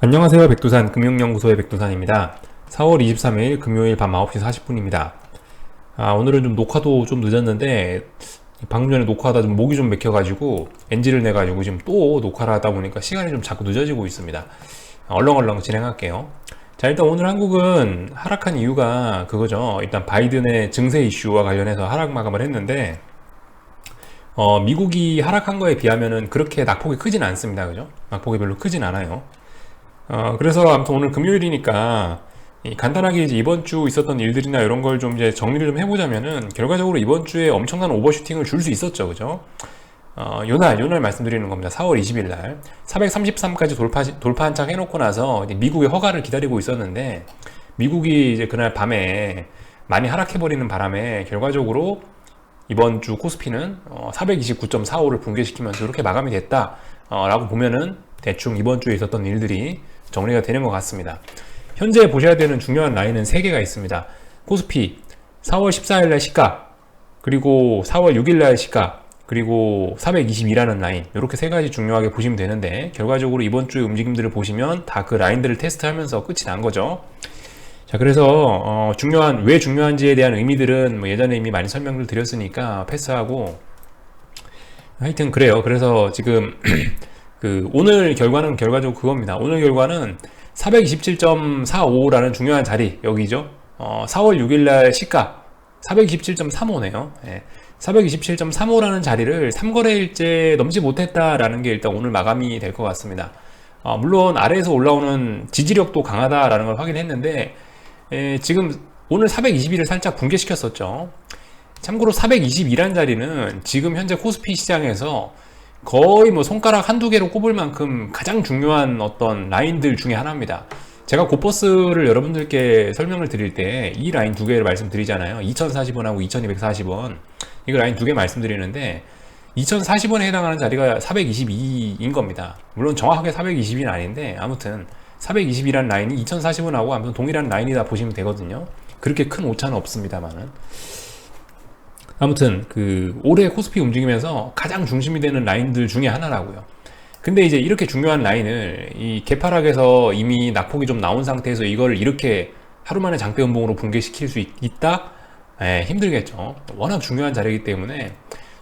안녕하세요. 백두산 금융연구소의 백두산입니다. 4월 23일 금요일 밤 9시 40분입니다. 오늘은 좀 녹화도 좀 늦었는데 방금 전에 녹화하다 좀 목이 좀 맥혀가지고 NG를 내가지고 지금 또 녹화를 하다 보니까 시간이 좀 자꾸 늦어지고 있습니다. 얼렁얼렁 진행할게요. 자, 일단 오늘 한국은 하락한 이유가 그거죠. 일단 바이든의 증세 이슈와 관련해서 하락 마감을 했는데 미국이 하락한 거에 비하면은 그렇게 낙폭이 크진 않습니다. 그죠? 낙폭이 별로 크진 않아요. 그래서 아무튼 오늘 금요일이니까 간단하게 이제 이번 주 있었던 일들이나 이런 걸 좀 이제 정리를 좀 해보자면은 결과적으로 이번 주에 엄청난 오버슈팅을 줄 수 있었죠. 그죠? 요날 말씀드리는 겁니다. 4월 20일 날 433까지 돌파 한창 해놓고 나서 미국의 허가를 기다리고 있었는데 미국이 이제 그날 밤에 많이 하락해버리는 바람에 결과적으로 이번 주 코스피는 429.45를 붕괴시키면서 이렇게 마감이 됐다 라고 보면은 대충 이번 주에 있었던 일들이 정리가 되는 것 같습니다. 현재 보셔야 되는 중요한 라인은 3개가 있습니다. 코스피 4월 14일 날 시가, 그리고 4월 6일 날 시가, 그리고 422라는 라인, 이렇게 3가지 중요하게 보시면 되는데 결과적으로 이번 주의 움직임들을 보시면 다 그 라인들을 테스트하면서 끝이 난 거죠. 자, 그래서 왜 중요한지에 대한 의미들은 뭐 예전에 이미 많이 설명을 드렸으니까 패스하고, 하여튼 그래요. 그래서 지금 오늘 결과는 결과적으로 그겁니다. 오늘 결과는 427.45라는 중요한 자리, 여기죠. 4월 6일날 시가 427.35네요. 427.35라는 자리를 3거래일째 넘지 못했다라는 게 일단 오늘 마감이 될 것 같습니다. 물론 아래에서 올라오는 지지력도 강하다라는 걸 확인했는데, 지금 오늘 421을 살짝 붕괴시켰었죠. 참고로 422란 자리는 지금 현재 코스피 시장에서 거의 뭐 손가락 한두 개로 꼽을 만큼 가장 중요한 어떤 라인들 중에 하나입니다. 제가 고버스를 여러분들께 설명을 드릴 때 이 라인 두 개를 말씀드리잖아요. 2040원하고 2240원. 이거 라인 두 개 말씀드리는데 2040원에 해당하는 자리가 422인 겁니다. 물론 정확하게 420은 아닌데 아무튼 420이라는 라인이 2040원하고 아무튼 동일한 라인이다 보시면 되거든요. 그렇게 큰 오차는 없습니다만은. 아무튼 올해 코스피 움직이면서 가장 중심이 되는 라인들 중에 하나라고요. 근데 이제 이렇게 중요한 라인을 이 개파락에서 이미 낙폭이 좀 나온 상태에서 이걸 이렇게 하루 만에 장대 음봉으로 붕괴시킬 수 있다? 힘들겠죠. 워낙 중요한 자리이기 때문에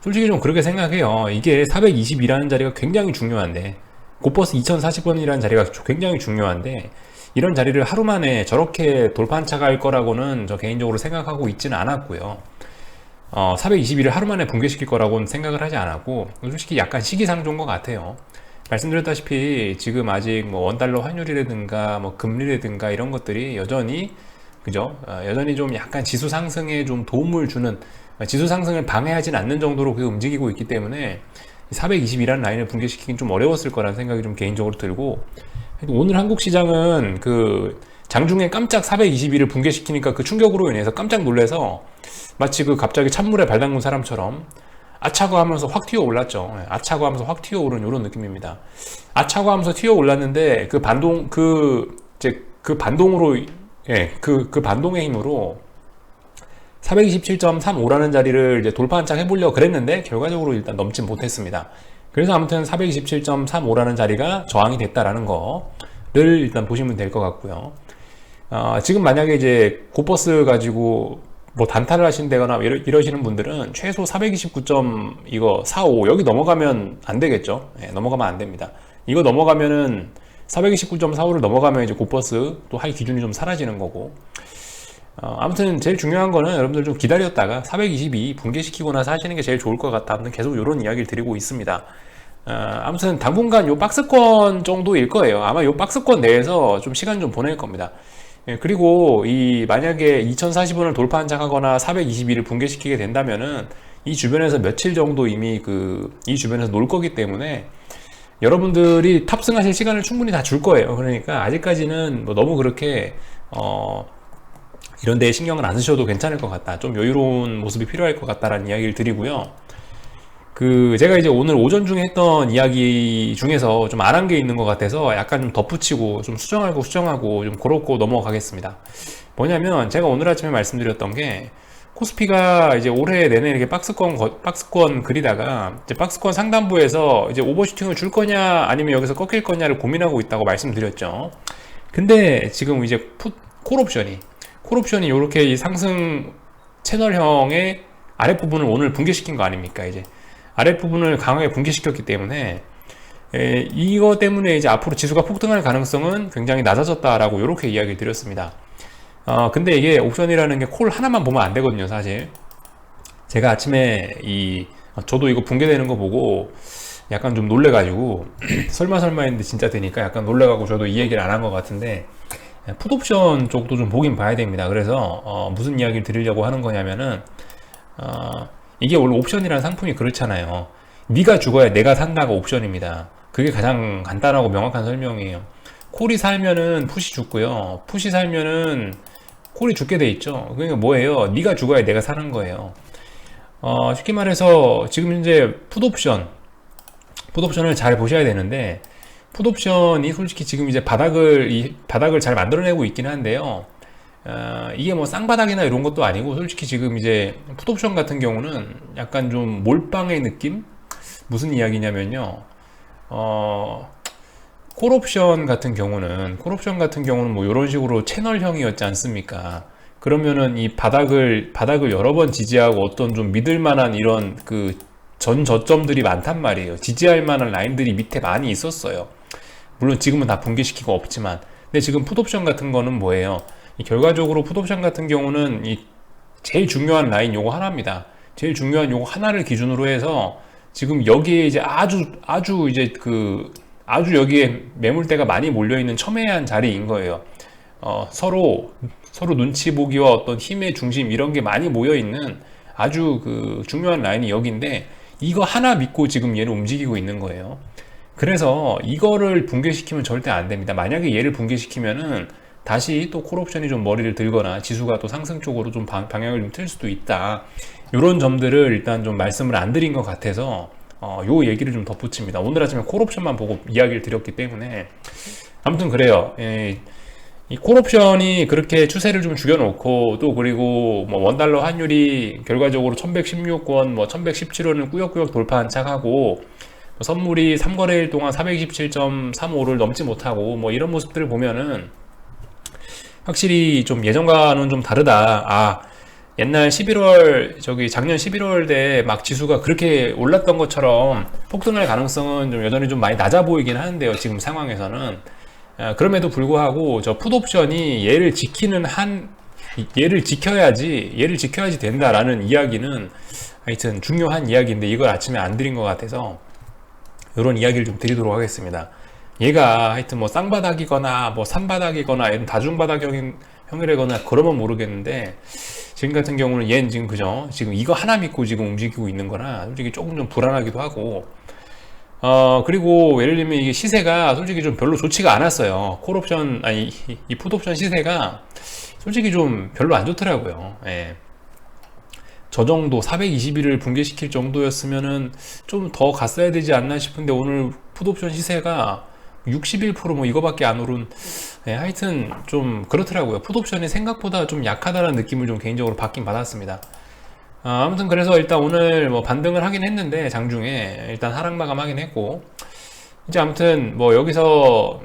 솔직히 좀 그렇게 생각해요. 이게 422라는 자리가 굉장히 중요한데, 곧버스 2040원이라는 자리가 굉장히 중요한데, 이런 자리를 하루 만에 저렇게 돌파한차갈 거라고는 저 개인적으로 생각하고 있지는 않았고요. 421을 하루 만에 붕괴시킬 거라고는 생각을 하지 않았고, 솔직히 약간 시기상조인 것 같아요. 말씀드렸다시피 지금 아직 뭐 원달러 환율이라든가 뭐 금리라든가 이런 것들이 여전히, 그죠? 여전히 좀 약간 지수 상승에 좀 도움을 주는, 지수 상승을 방해하진 않는 정도로 움직이고 있기 때문에 422라는 라인을 붕괴시키긴 좀 어려웠을 거라는 생각이 좀 개인적으로 들고, 오늘 한국 시장은 장중에 깜짝 422를 붕괴시키니까 그 충격으로 인해서 깜짝 놀라서 마치 갑자기 찬물에 발 담근 사람처럼 아차고 하면서 확 튀어 올랐죠. 아차고 하면서 확 튀어 오른 이런 느낌입니다. 아차고 하면서 튀어 올랐는데 반동으로, 반동의 힘으로 427.35라는 자리를 이제 돌파 한창 해보려고 그랬는데 결과적으로 일단 넘진 못했습니다. 그래서 아무튼 427.35라는 자리가 저항이 됐다라는 거를 일단 보시면 될 것 같고요. 지금 만약에 이제 곧버스 가지고 뭐 단타를 하신다거나 이러시는 분들은 최소 429.45 여기 넘어가면 안 되겠죠. 넘어가면 안 됩니다. 이거 넘어가면은 429.45를 넘어가면 이제 곧버스 또 할 기준이 좀 사라지는 거고, 아무튼 제일 중요한 거는 여러분들 좀 기다렸다가 422 붕괴시키고 나서 하시는 게 제일 좋을 것 같다. 아무튼 계속 이런 이야기를 드리고 있습니다. 아무튼 당분간 요 박스권 정도일 거예요. 아마 요 박스권 내에서 좀 시간 좀 보낼 겁니다. 그리고 만약에 2040원을 돌파 한착하거나 422를 붕괴시키게 된다면은 이 주변에서 며칠 정도 이미 이 주변에서 놀 거기 때문에 여러분들이 탑승하실 시간을 충분히 다 줄 거예요. 그러니까 아직까지는 뭐 너무 그렇게 이런 데에 신경을 안 쓰셔도 괜찮을 것 같다. 좀 여유로운 모습이 필요할 것 같다라는 이야기를 드리고요. 제가 이제 오늘 오전 중에 했던 이야기 중에서 좀 안 한 게 있는 것 같아서 약간 좀 덧붙이고 좀 수정하고 좀 그렇고 넘어가겠습니다. 뭐냐면 제가 오늘 아침에 말씀드렸던 게 코스피가 이제 올해 내내 이렇게 박스권 그리다가 이제 박스권 상단부에서 이제 오버슈팅을 줄 거냐 아니면 여기서 꺾일 거냐를 고민하고 있다고 말씀드렸죠. 근데 지금 이제 콜옵션이 이렇게 이 상승 채널형의 아랫부분을 오늘 붕괴시킨 거 아닙니까? 이제 아랫부분을 강하게 붕괴시켰기 때문에 이거 때문에 이제 앞으로 지수가 폭등할 가능성은 굉장히 낮아졌다라고 이렇게 이야기를 드렸습니다. 근데 이게 옵션이라는 게 콜 하나만 보면 안 되거든요, 사실. 제가 아침에 저도 이거 붕괴되는 거 보고 약간 좀 놀래가지고 설마 했는데 진짜 되니까 약간 놀래가고 저도 이 얘기를 안 한 것 같은데 풋옵션 쪽도 좀 보긴 봐야 됩니다. 그래서 무슨 이야기를 드리려고 하는 거냐면은 이게 원래 옵션이라는 상품이 그렇잖아요. 네가 죽어야 내가 산다가 옵션입니다. 그게 가장 간단하고 명확한 설명이에요. 콜이 살면은 풋이 죽고요, 풋이 살면은 콜이 죽게 돼 있죠. 그러니까 뭐예요? 네가 죽어야 내가 사는 거예요. 쉽게 말해서 지금 현재 풋옵션을 잘 보셔야 되는데, 풋옵션이 솔직히 지금 이제 바닥을 잘 만들어내고 있긴 한데요. 이게 뭐 쌍바닥이나 이런 것도 아니고, 솔직히 지금 이제 풋옵션 같은 경우는 약간 좀 몰빵의 느낌? 무슨 이야기냐면요. 콜옵션 같은 경우는 뭐 이런 식으로 채널형이었지 않습니까? 그러면은 이 바닥을 여러 번 지지하고 어떤 좀 믿을 만한 이런 그 전 저점들이 많단 말이에요. 지지할 만한 라인들이 밑에 많이 있었어요. 물론 지금은 다 붕괴시키고 없지만. 근데 지금 풋옵션 같은 거는 뭐예요? 결과적으로 풋옵션 같은 경우는 이 제일 중요한 라인 요거 하나입니다. 제일 중요한 요거 하나를 기준으로 해서 지금 여기에 이제 아주 여기에 매물대가 많이 몰려있는 첨예한 자리인 거예요. 서로 눈치 보기와 어떤 힘의 중심 이런 게 많이 모여있는 아주 그 중요한 라인이 여기인데, 이거 하나 믿고 지금 얘를 움직이고 있는 거예요. 그래서 이거를 붕괴시키면 절대 안 됩니다. 만약에 얘를 붕괴시키면은 다시 또 콜옵션이 좀 머리를 들거나 지수가 또 상승 쪽으로 좀 방향을 좀 틀 수도 있다. 이런 점들을 일단 좀 말씀을 안 드린 것 같아서 요 얘기를 좀 덧붙입니다. 오늘 아침에 콜옵션만 보고 이야기를 드렸기 때문에. 아무튼 그래요. 이 콜옵션이 그렇게 추세를 좀 죽여놓고, 또 그리고 뭐 원달러 환율이 결과적으로 1116원, 뭐 1117원을 꾸역꾸역 돌파한 착하고, 선물이 3거래일 동안 427.35를 넘지 못하고, 뭐 이런 모습들을 보면은 확실히 좀 예전과는 좀 다르다. 옛날 작년 11월 때 막 지수가 그렇게 올랐던 것처럼 폭등할 가능성은 좀 여전히 좀 많이 낮아 보이긴 하는데요, 지금 상황에서는. 그럼에도 불구하고 저 풋옵션이 얘를 지켜야지 된다라는 이야기는 하여튼 중요한 이야기인데, 이걸 아침에 안 드린 것 같아서 이런 이야기를 좀 드리도록 하겠습니다. 얘가 하여튼 뭐 쌍바닥이거나 뭐 산바닥이거나 이런 다중바닥형이라거나 그러면 모르겠는데, 지금 같은 경우는 얘는 지금 그죠? 지금 이거 하나 믿고 지금 움직이고 있는 거라 솔직히 조금 좀 불안하기도 하고, 그리고 예를 들면 이게 시세가 솔직히 좀 별로 좋지가 않았어요. 이 풋옵션 시세가 솔직히 좀 별로 안 좋더라고요. 예. 저 정도 421을 붕괴시킬 정도였으면은 좀 더 갔어야 되지 않나 싶은데, 오늘 풋옵션 시세가 61% 이거밖에 안 오른. 하여튼 좀 그렇더라고요. 풋옵션이 생각보다 좀 약하다는 느낌을 좀 개인적으로 받긴 받았습니다. 아무튼 그래서 일단 오늘 뭐 반등을 하긴 했는데, 장중에 일단 하락 마감하긴 했고, 이제 아무튼 뭐 여기서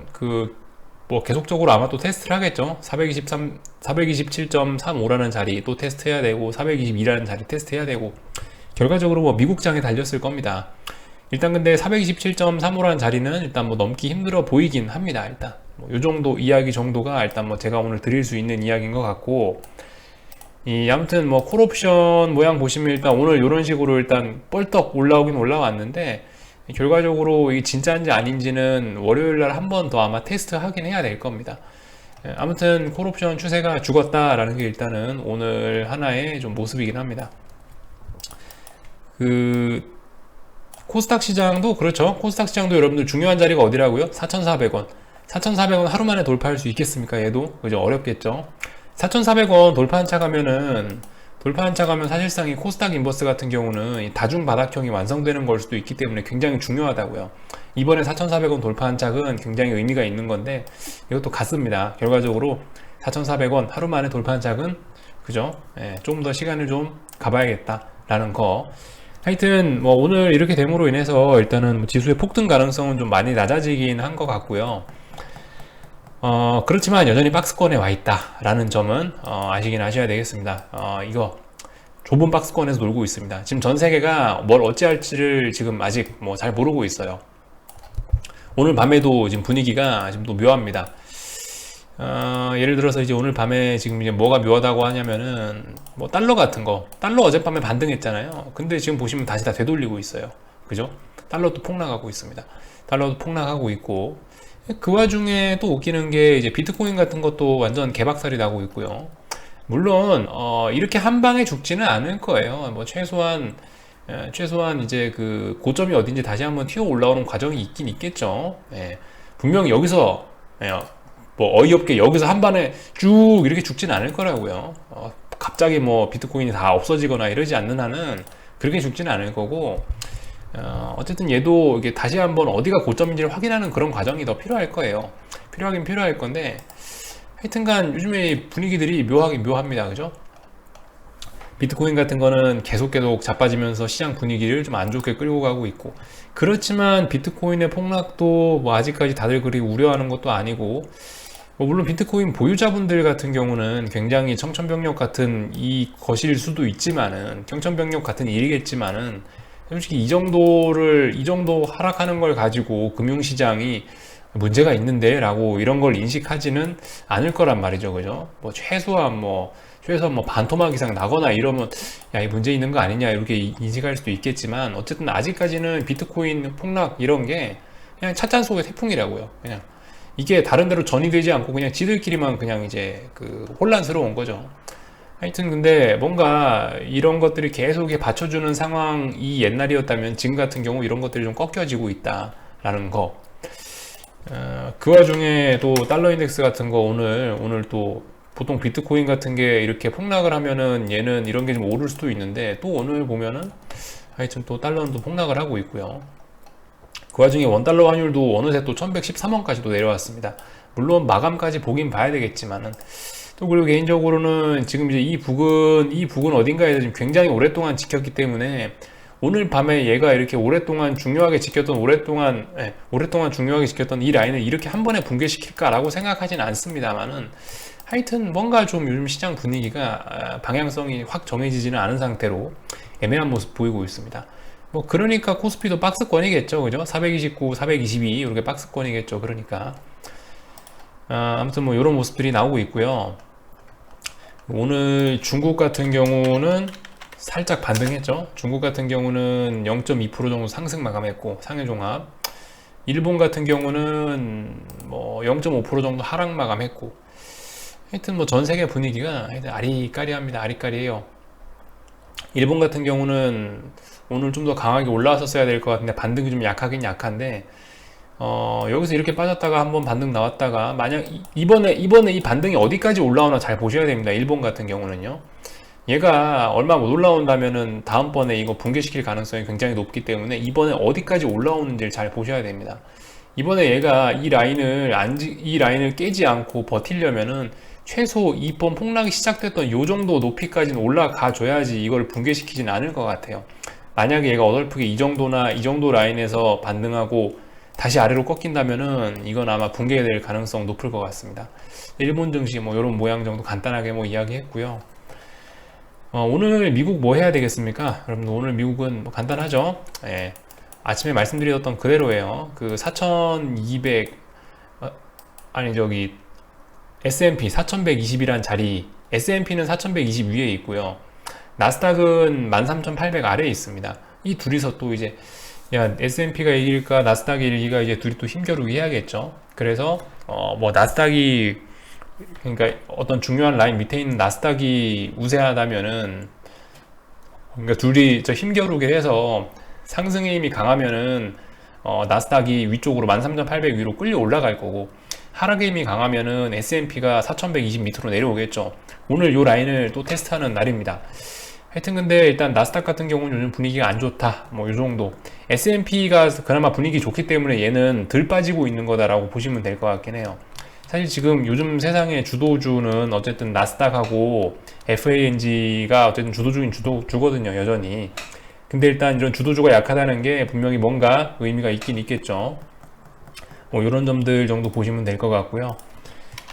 뭐 계속적으로 아마 또 테스트를 하겠죠. 427.35라는 자리 또 테스트해야 되고, 422라는 자리 테스트해야 되고, 결과적으로 뭐 미국장에 달렸을 겁니다. 일단 근데 427.35라는 자리는 일단 뭐 넘기 힘들어 보이긴 합니다. 일단 뭐요 정도 이야기 정도가 일단 뭐 제가 오늘 드릴 수 있는 이야기인 것 같고, 아무튼 뭐 콜옵션 모양 보시면 일단 오늘 이런 식으로 일단 뻘떡 올라오긴 올라왔는데, 결과적으로 이게 진짜인지 아닌지는 월요일날 한 번 더 아마 테스트 하긴 해야 될 겁니다. 아무튼 콜옵션 추세가 죽었다라는 게 일단은 오늘 하나의 좀 모습이긴 합니다. 코스닥 시장도 그렇죠. 코스닥 시장도 여러분들 중요한 자리가 어디라고요? 4,400원. 4,400원 하루 만에 돌파할 수 있겠습니까? 얘도 그죠? 어렵겠죠. 4,400원 돌파한 차 가면 사실상 이 코스닥 인버스 같은 경우는 이 다중 바닥형이 완성되는 걸 수도 있기 때문에 굉장히 중요하다고요. 이번에 4,400원 돌파한 짝은 굉장히 의미가 있는 건데, 이것도 같습니다. 결과적으로 4,400원 하루 만에 돌파한 짝은 그죠? 예, 조금 더 시간을 좀 가봐야겠다라는 거. 하여튼 뭐 오늘 이렇게 됨으로 인해서 일단은 지수의 폭등 가능성은 좀 많이 낮아지긴 한 것 같고요. 그렇지만 여전히 박스권에 와 있다라는 점은 아시긴 하셔야 되겠습니다. 이거 좁은 박스권에서 놀고 있습니다. 지금 전 세계가 뭘 어찌할지를 지금 아직 뭐 잘 모르고 있어요. 오늘 밤에도 지금 분위기가 지금 또 묘합니다. 예를 들어서 이제 오늘 밤에 지금 이제 뭐가 묘하다고 하냐면은 뭐 달러 같은 거, 달러 어젯밤에 반등했잖아요. 근데 지금 보시면 다시 다 되돌리고 있어요. 그죠? 달러도 폭락하고 있습니다. 달러도 폭락하고 있고, 그 와중에 또 웃기는 게 이제 비트코인 같은 것도 완전 개박살이 나고 있고요. 물론 이렇게 한 방에 죽지는 않을 거예요. 뭐 최소한 이제 그 고점이 어딘지 다시 한번 튀어 올라오는 과정이 있긴 있겠죠. 예, 분명히 여기서 뭐 어이없게 여기서 한 번에 쭉 이렇게 죽진 않을 거라고요. 갑자기 뭐 비트코인이 다 없어지거나 이러지 않는 한은 그렇게 죽지는 않을 거고, 어쨌든 얘도 이게 다시 한번 어디가 고점인지를 확인하는 그런 과정이 더 필요할 거예요. 필요하긴 필요할 건데, 하여튼간 요즘에 분위기들이 묘하긴 묘합니다. 그죠? 비트코인 같은 거는 계속 자빠지면서 시장 분위기를 좀 안 좋게 끌고 가고 있고, 그렇지만 비트코인의 폭락도 뭐 아직까지 다들 그리 우려하는 것도 아니고, 물론 비트코인 보유자분들 같은 경우는 굉장히 청천벽력 같은 이 것일 수도 있지만은, 청천벽력 같은 일이겠지만은, 솔직히 이 정도 하락하는 걸 가지고 금융시장이 문제가 있는데 라고 이런 걸 인식하지는 않을 거란 말이죠. 그죠? 뭐 최소한 반토막 이상 나거나 이러면 야, 이 문제 있는 거 아니냐 이렇게 인식할 수도 있겠지만, 어쨌든 아직까지는 비트코인 폭락 이런 게 그냥 찻잔 속의 태풍이라고요. 그냥 이게 다른 데로 전이되지 않고 그냥 지들끼리만 그냥 이제 그 혼란스러운 거죠. 하여튼 근데 뭔가 이런 것들이 계속 받쳐주는 상황이 옛날이었다면 지금 같은 경우 이런 것들이 좀 꺾여지고 있다라는 거. 그 와중에 또 달러 인덱스 같은 거 오늘 또 보통 비트코인 같은 게 이렇게 폭락을 하면은 얘는 이런 게 좀 오를 수도 있는데, 또 오늘 보면은 하여튼 또 달러는 또 폭락을 하고 있고요. 그 와중에 원달러 환율도 어느새 또 1113원까지도 내려왔습니다. 물론 마감까지 보긴 봐야 되겠지만은, 또 그리고 개인적으로는 지금 이제 이 북은 어딘가에서 지금 굉장히 오랫동안 지켰기 때문에, 오늘 밤에 얘가 이렇게 오랫동안 중요하게 지켰던 이 라인을 이렇게 한 번에 붕괴시킬까라고 생각하진 않습니다만은, 하여튼 뭔가 좀 요즘 시장 분위기가 방향성이 확 정해지지는 않은 상태로 애매한 모습 보이고 있습니다. 뭐 그러니까 코스피도 박스권이겠죠. 그죠? 429, 422 이렇게 박스권이겠죠. 그러니까 아무튼 뭐 이런 모습들이 나오고 있고요. 오늘 중국 같은 경우는 살짝 반등했죠. 중국 같은 경우는 0.2% 정도 상승 마감했고, 상해종합. 일본 같은 경우는 뭐 0.5% 정도 하락 마감했고, 하여튼 뭐 전 세계 분위기가 하여튼 아리까리합니다. 아리까리해요. 일본 같은 경우는 오늘 좀 더 강하게 올라왔었어야 될 것 같은데 반등이 좀 약하긴 약한데, 여기서 이렇게 빠졌다가 한번 반등 나왔다가, 만약 이번에 이 반등이 어디까지 올라오나 잘 보셔야 됩니다. 일본 같은 경우는요. 얘가 얼마 못 올라온다면은 다음번에 이거 붕괴시킬 가능성이 굉장히 높기 때문에 이번에 어디까지 올라오는지를 잘 보셔야 됩니다. 이번에 얘가 이 라인을 깨지 않고 버티려면은 최소 이번 폭락이 시작됐던 요 정도 높이까지는 올라가 줘야지 이걸 붕괴시키진 않을 것 같아요. 만약에 얘가 어설프게 이 정도 라인에서 반등하고 다시 아래로 꺾인다면은 이건 아마 붕괴될 가능성 높을 것 같습니다. 일본 증시 뭐 이런 모양 정도 간단하게 뭐 이야기했고요. 오늘 미국 뭐 해야 되겠습니까? 여러분, 오늘 미국은 뭐 간단하죠. 예. 아침에 말씀드렸던 그대로예요. 그 4200 S&P 4120이란 자리, S&P는 4120 위에 있고요. 나스닥은 13800 아래에 있습니다. 이 둘이서 또 이제 야, S&P가 이길까 나스닥이 이길까 이제 둘이 또 힘겨루기 해야겠죠. 그래서 뭐 나스닥이, 그러니까 어떤 중요한 라인 밑에 있는 나스닥이 우세하다면은, 그러니까 둘이 저 힘겨루게 해서 상승의 힘이 강하면은 나스닥이 위쪽으로 13800 위로 끌려 올라갈 거고, 하락의 힘이 강하면은 S&P가 4120 밑으로 내려오겠죠. 오늘 요 라인을 또 테스트하는 날입니다. 하여튼 근데 일단 나스닥 같은 경우는 요즘 분위기가 안 좋다, 뭐 요 정도. S&P가 그나마 분위기 좋기 때문에 얘는 덜 빠지고 있는 거다라고 보시면 될 것 같긴 해요. 사실 지금 요즘 세상의 주도주는 어쨌든 나스닥하고 FANG가 어쨌든 주도주긴 주거든요, 여전히. 근데 일단 이런 주도주가 약하다는 게 분명히 뭔가 의미가 있긴 있겠죠. 뭐 이런 점들 정도 보시면 될 것 같고요.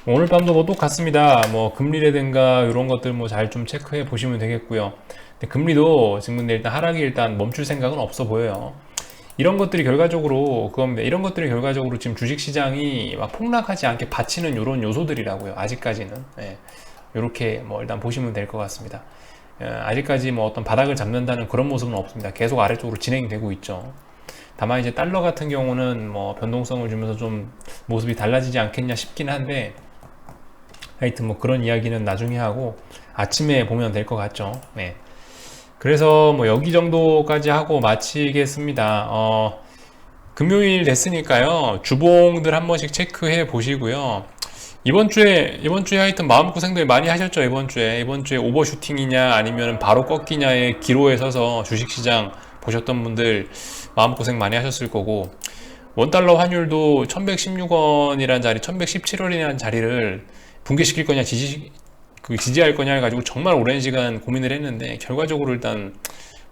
오늘 밤도 뭐 똑같습니다. 뭐 금리라든가 이런 것들 뭐 잘 좀 체크해 보시면 되겠고요. 근데 금리도 지금 근데 일단 하락이 일단 멈출 생각은 없어 보여요. 이런 것들이 결과적으로 그겁니다. 이런 것들이 결과적으로 지금 주식시장이 막 폭락하지 않게 받치는 이런 요소들이라고요. 아직까지는. 예. 이렇게 뭐 일단 보시면 될 것 같습니다. 아직까지 뭐 어떤 바닥을 잡는다는 그런 모습은 없습니다. 계속 아래쪽으로 진행되고 있죠. 다만 이제 달러 같은 경우는 뭐 변동성을 주면서 좀 모습이 달라지지 않겠냐 싶긴 한데, 하여튼 뭐 그런 이야기는 나중에 하고 아침에 보면 될 것 같죠. 네. 그래서 뭐 여기 정도까지 하고 마치겠습니다. 금요일 됐으니까요. 주봉들 한 번씩 체크해 보시고요. 이번 주에 하여튼 마음고생들 많이 하셨죠. 이번 주에 오버슈팅이냐 아니면 바로 꺾이냐의 기로에 서서 주식시장 보셨던 분들 마음고생 많이 하셨을 거고, 원달러 환율도 1116원이라는 자리, 1117원이라는 자리를 붕괴시킬 거냐 지지할 거냐 해가지고 정말 오랜 시간 고민을 했는데, 결과적으로 일단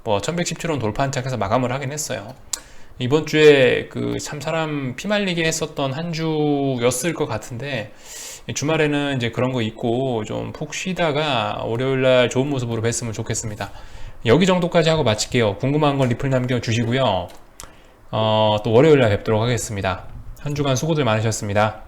뭐 1117원 돌파한 척해서 마감을 하긴 했어요. 이번 주에 그 참 사람 피말리게 했었던 한 주였을 것 같은데, 주말에는 이제 그런 거 있고 좀 푹 쉬다가 월요일날 좋은 모습으로 뵀으면 좋겠습니다. 여기 정도까지 하고 마칠게요. 궁금한 건 리플 남겨주시고요. 또 월요일날 뵙도록 하겠습니다. 한 주간 수고들 많으셨습니다.